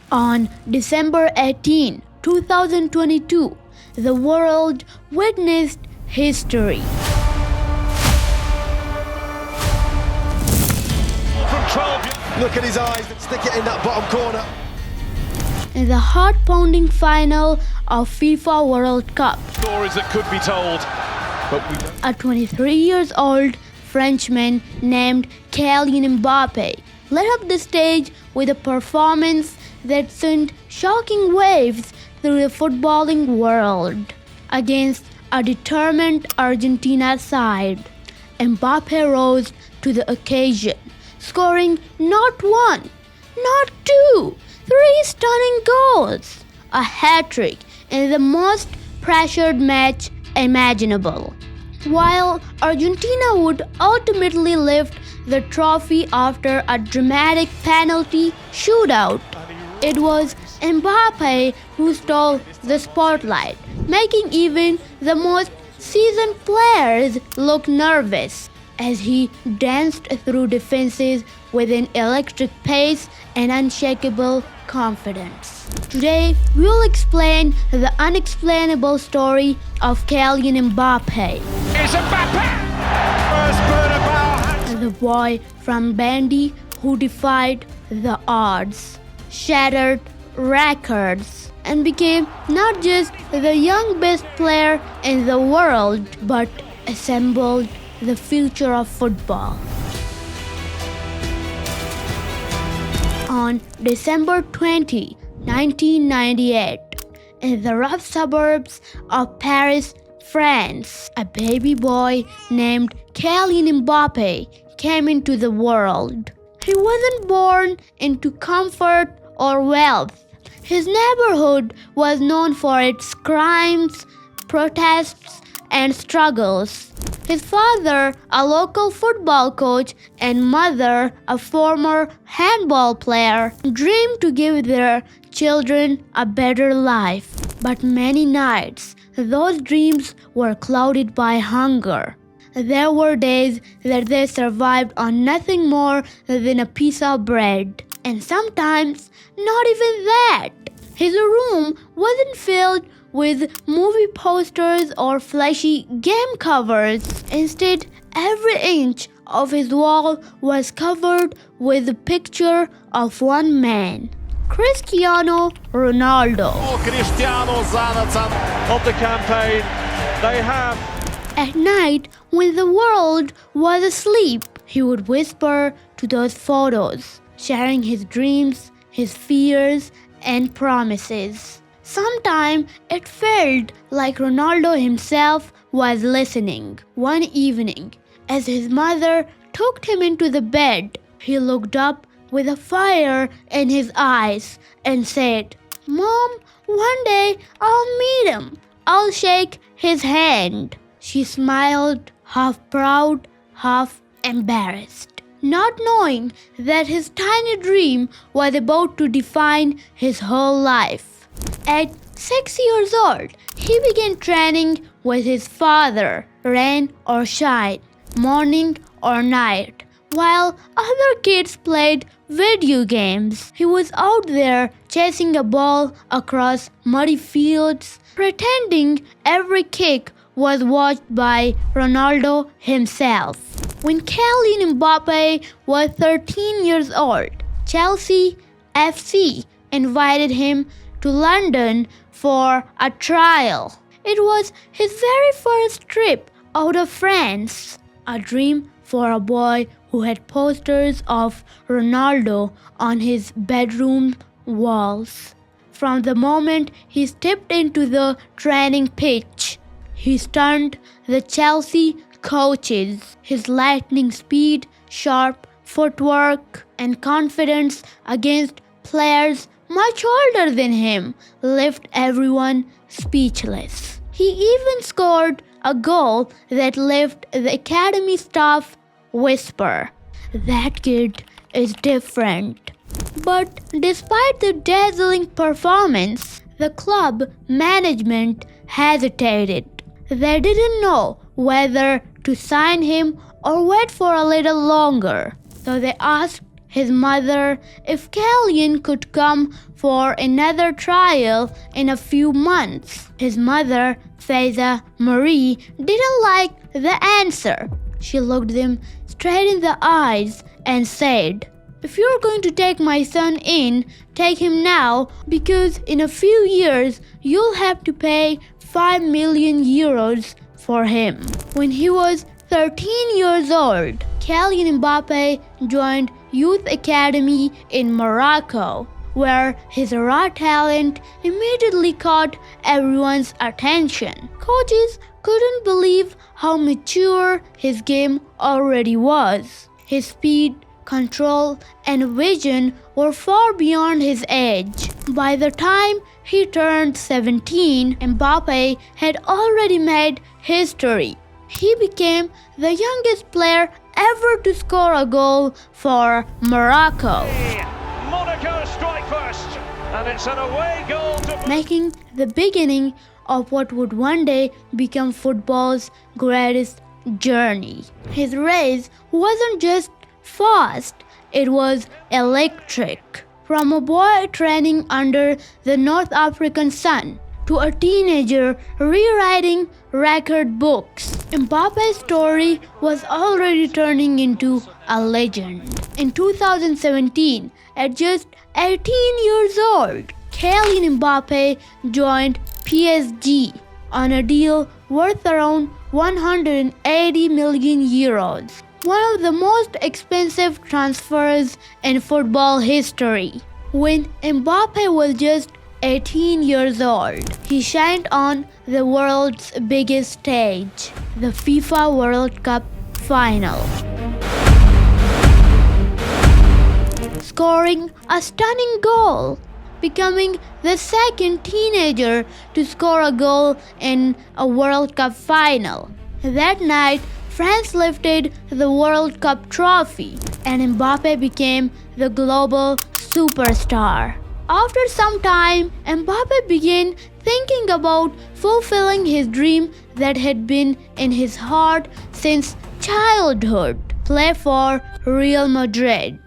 On December 18, 2022, the world witnessed history. From 12, look at his eyes, stick it in that bottom corner. In the heart-pounding final of FIFA World Cup, Stories that could be told, but we don't. a 23-year-old Frenchman named Kylian Mbappé lit up the stage with a performance that sent shocking waves through the footballing world. Against a determined Argentina side, Mbappé rose to the occasion, scoring not one, not two, three stunning goals, a hat-trick in the most pressured match imaginable. While Argentina would ultimately lift the trophy after a dramatic penalty shootout, it was Mbappe who stole the spotlight, making even the most seasoned players look nervous as he danced through defenses with an electric pace and unshakable confidence. Today, we'll explain the unexplainable story of Kylian Mbappé. It's Mbappé! First Bernabeu. The boy from Bondy who defied the odds, shattered records, and became not just the young best player in the world, but assembled the future of football. On December 20, 1998, in the rough suburbs of Paris, France, a baby boy named Kylian Mbappé came into the world. He wasn't born into comfort or wealth. His neighborhood was known for its crimes, protests, and struggles. His father, a local football coach, and mother, a former handball player, dreamed to give their children a better life. But many nights, those dreams were clouded by hunger. There were days that they survived on nothing more than a piece of bread. And sometimes, not even that. His room wasn't filled with movie posters or flashy game covers. Instead, every inch of his wall was covered with a picture of one man, Cristiano Ronaldo. Cristiano Zanatan of the campaign. They have. At night, when the world was asleep, he would whisper to those photos, sharing his dreams, his fears, and promises. Sometimes it felt like Ronaldo himself was listening. One evening, as his mother tucked him into the bed, he looked up with a fire in his eyes and said, "Mom, one day I'll meet him. I'll shake his hand." She smiled, half proud, half embarrassed, not knowing that his tiny dream was about to define his whole life. At 6 years old, he began training with his father, rain or shine, morning or night. While other kids played video games, he was out there chasing a ball across muddy fields, pretending every kick was watched by Ronaldo himself. When Kylian Mbappé was 13 years old, Chelsea FC invited him to London for a trial. It was his very first trip out of France, a dream for a boy who had posters of Ronaldo on his bedroom walls. From the moment he stepped into the training pitch, he stunned the Chelsea coaches. His lightning speed, sharp footwork, and confidence against players much older than him left everyone speechless. He even scored a goal that left the academy staff whisper, "That kid is different." But despite the dazzling performance, the club management hesitated. They didn't know whether to sign him or wait for a little longer. So they asked his mother if Kylian could come for another trial in a few months. His mother, Faiza Marie, didn't like the answer. She looked them straight in the eyes and said, "If you're going to take my son in, take him now, because in a few years you'll have to pay 5 million euros for him." When he was 13 years old, Kylian Mbappé joined Youth Academy in Morocco, where his raw talent immediately caught everyone's attention. Coaches couldn't believe how mature his game already was. His speed, control, and vision were far beyond his age. By the time he turned 17, Mbappé had already made history. He became the youngest player ever to score a goal for Morocco, Monaco strike first, and it's an away goal to making the beginning of what would one day become football's greatest journey. His race wasn't just fast, it was electric. From a boy training under the North African sun to a teenager rewriting record books, Mbappe's story was already turning into a legend. In 2017, at just 18 years old, Kylian Mbappé joined PSG on a deal worth around 180 million euros, one of the most expensive transfers in football history. When Mbappé was just 18 years old, he shined on the world's biggest stage, the FIFA World Cup final, scoring a stunning goal, becoming the second teenager to score a goal in a World Cup final. That night, France lifted the World Cup trophy, and Mbappé became the global superstar. After some time, Mbappé began thinking about fulfilling his dream that had been in his heart since childhood: play for Real Madrid.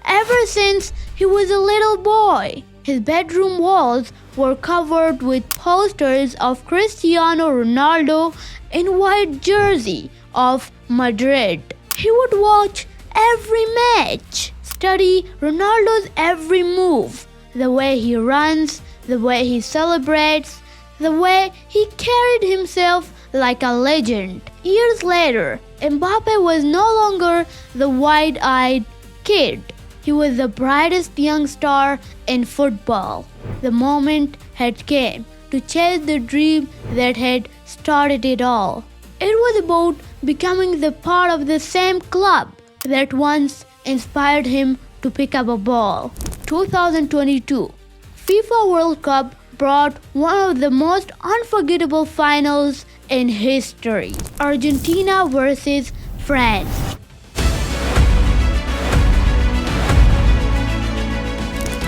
Ever since he was a little boy, his bedroom walls were covered with posters of Cristiano Ronaldo in white jersey of Madrid. He would watch every match, study Ronaldo's every move, the way he runs, the way he celebrates, the way he carried himself like a legend. Years later, Mbappé was no longer the wide-eyed kid. He was the brightest young star in football. The moment had come to chase the dream that had started it all. It was about becoming the part of the same club that once inspired him to pick up a ball. 2022 FIFA World Cup brought one of the most unforgettable finals in history: Argentina versus France.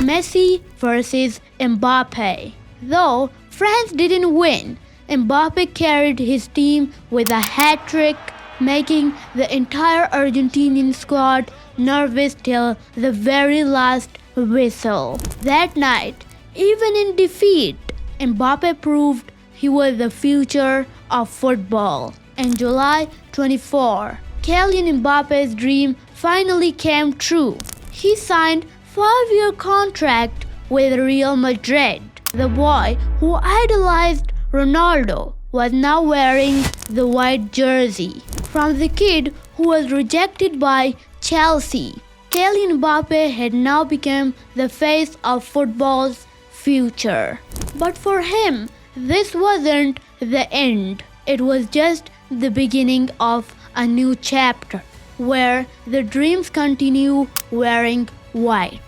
Messi versus Mbappe. Though France didn't win, Mbappe carried his team with a hat-trick, making the entire Argentinian squad nervous till the very last whistle. That night, even in defeat, Mbappe proved he was the future of football. In July 24, Kylian Mbappe's dream finally came true. He signed a 5-year contract with Real Madrid. The boy who idolized Ronaldo was now wearing the white jersey. From the kid who was rejected by Chelsea, Kylian Mbappe had now become the face of football's future. But for him, this wasn't the end. It was just the beginning of a new chapter where the dreams continue wearing white.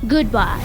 Goodbye.